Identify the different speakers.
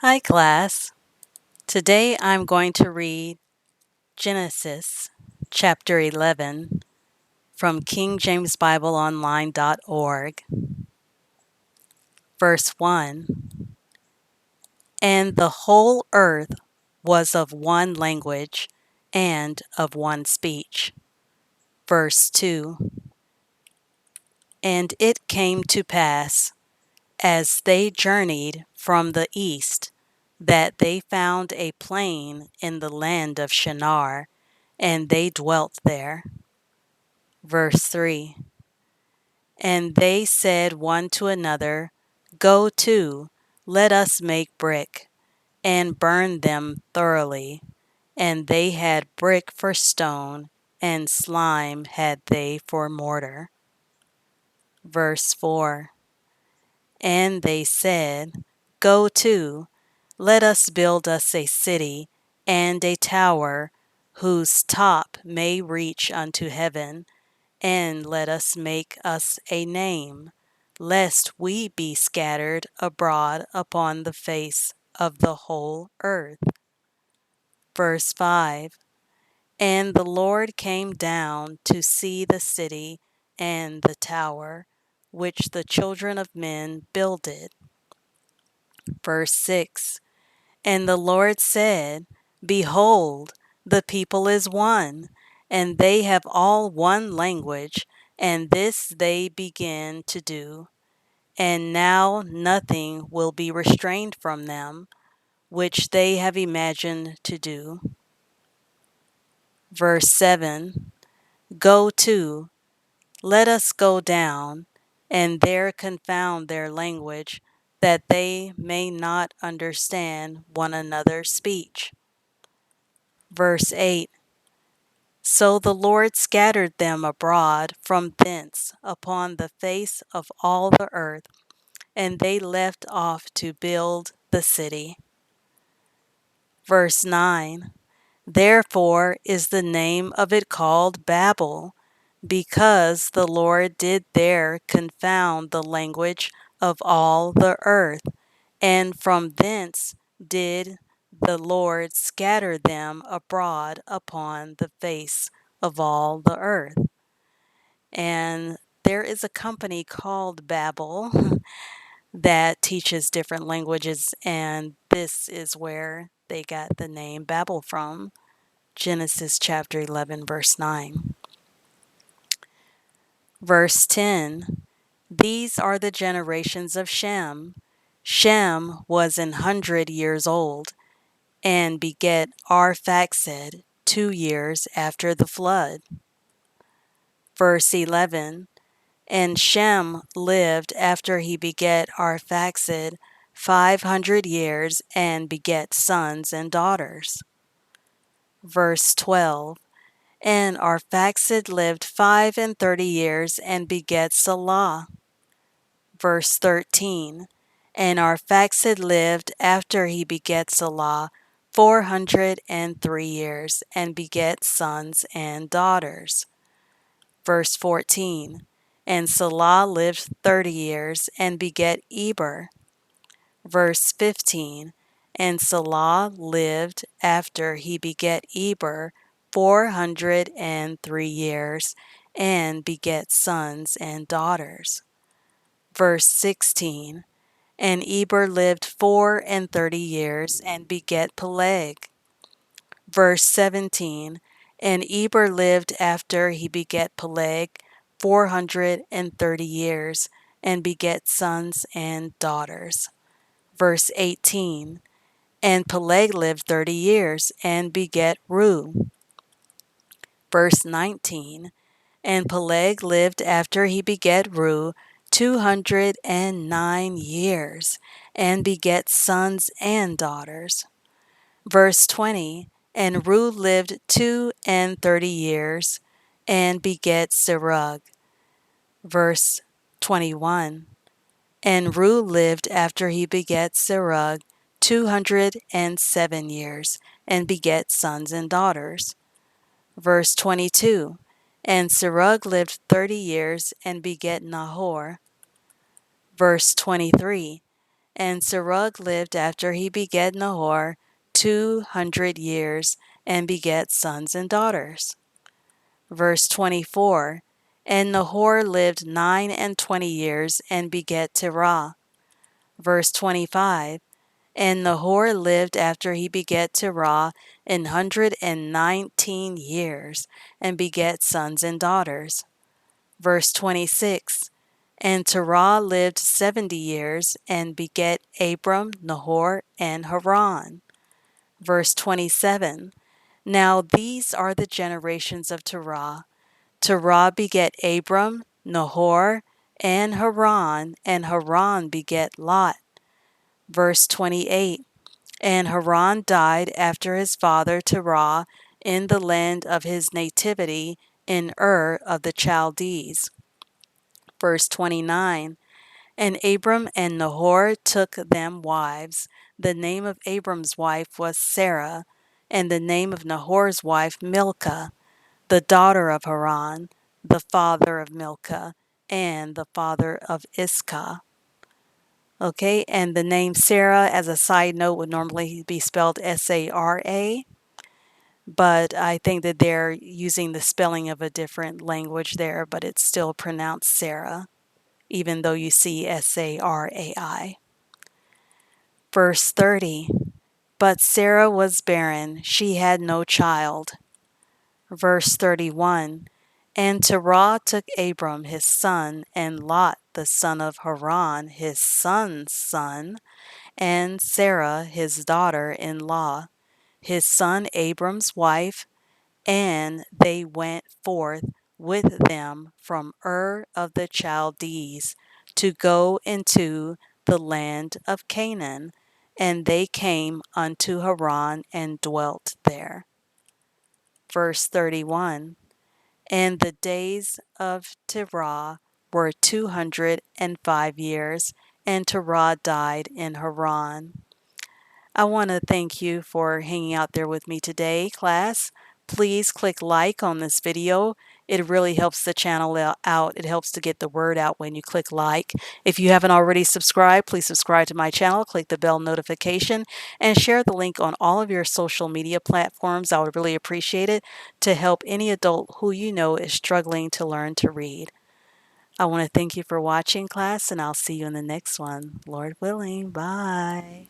Speaker 1: Hi class. Today I'm going to read Genesis chapter 11 from KingJamesBibleOnline.org. Verse 1. And the whole earth was of one language and of one speech. Verse 2. And it came to pass, as they journeyed from the east, that they found a plain in the land of Shinar, and they dwelt there. Verse 3. And they said one to another, Go to, let us make brick, and burn them thoroughly. And they had brick for stone, and slime had they for mortar. Verse 4. And they said, Go to, let us build us a city, and a tower, whose top may reach unto heaven, and let us make us a name, lest we be scattered abroad upon the face of the whole earth. Verse 5. And the Lord came down to see the city and the tower, which the children of men builded. Verse 6. And the Lord said, Behold, the people is one, and they have all one language, and this they begin to do. And now nothing will be restrained from them, which they have imagined to do. Verse 7. Go to, let us go down, and there confound their language, that they may not understand one another's speech. Verse 8. So the Lord scattered them abroad from thence upon the face of all the earth, and they left off to build the city. Verse 9. Therefore is the name of it called Babel, because the Lord did there confound the language of all the earth, and from thence did the Lord scatter them abroad upon the face of all the earth. And there is a company called Babel that teaches different languages, and this is where they got the name Babel from. Genesis chapter 11, verse 9. Verse 10. These are the generations of Shem. Shem was 100 years old, and beget Arphaxad 2 years after the flood. Verse 11. And Shem lived after he beget Arphaxad 500 years, and beget sons and daughters. Verse 12. And Arphaxad lived 35 years, and beget Salah. Verse 13. And Arphaxad lived after he beget Salah 403 years, and beget sons and daughters. Verse 14. And Salah lived 30 years, and beget Eber. Verse 15. And Salah lived after he beget Eber 403 years, and beget sons and daughters. Verse 16. And Eber lived 34 years, and beget Peleg. Verse 17. And Eber lived after he beget Peleg 430 years, and beget sons and daughters. Verse 18. And Peleg lived 30 years, and beget Reu. Verse 19. And Peleg lived after he beget Reu 209 years, and beget sons and daughters. Verse 20. And Reu lived 32 years, and beget Serug. Verse 21. And Reu lived after he beget Serug 207 years, and beget sons and daughters. Verse 22. And Serug lived 30 years, and beget Nahor. Verse 23. And Serug lived after he begat Nahor 200 years, and begat sons and daughters. Verse 24. And Nahor lived 29 years, and begat Terah. Verse 25. And Nahor lived after he begat Terah 119 years, and begat sons and daughters. Verse 26. And Terah lived 70 years, and begat Abram, Nahor, and Haran. Verse 27. Now these are the generations of Terah. Terah begat Abram, Nahor, and Haran begat Lot. Verse 28. And Haran died after his father Terah in the land of his nativity in Ur of the Chaldees. Verse 29. And Abram and Nahor took them wives. The name of Abram's wife was Sarah, and the name of Nahor's wife Milcah, the daughter of Haran, the father of Milcah, and the father of Iscah. Okay, and the name Sarah, as a side note, would normally be spelled Sara, but I think that they're using the spelling of a different language there, but it's still pronounced Sarah, even though you see Sarai. Verse 30. But Sarah was barren, she had no child. Verse 31. And Terah took Abram his son, and Lot the son of Haran his son's son, and Sarah his daughter-in-law, his son Abram's wife, and they went forth with them from Ur of the Chaldees to go into the land of Canaan, and they came unto Haran and dwelt there. Verse 31. And the days of Terah were 205 years, and Terah died in Haran. I want to thank you for hanging out there with me today, class. Please click like on this video. It really helps the channel out. It helps to get the word out when you click like. If you haven't already subscribed, please subscribe to my channel, click the bell notification, and share the link on all of your social media platforms. I would really appreciate it to help any adult who you know is struggling to learn to read. I want to thank you for watching, class, and I'll see you in the next one. Lord willing, bye.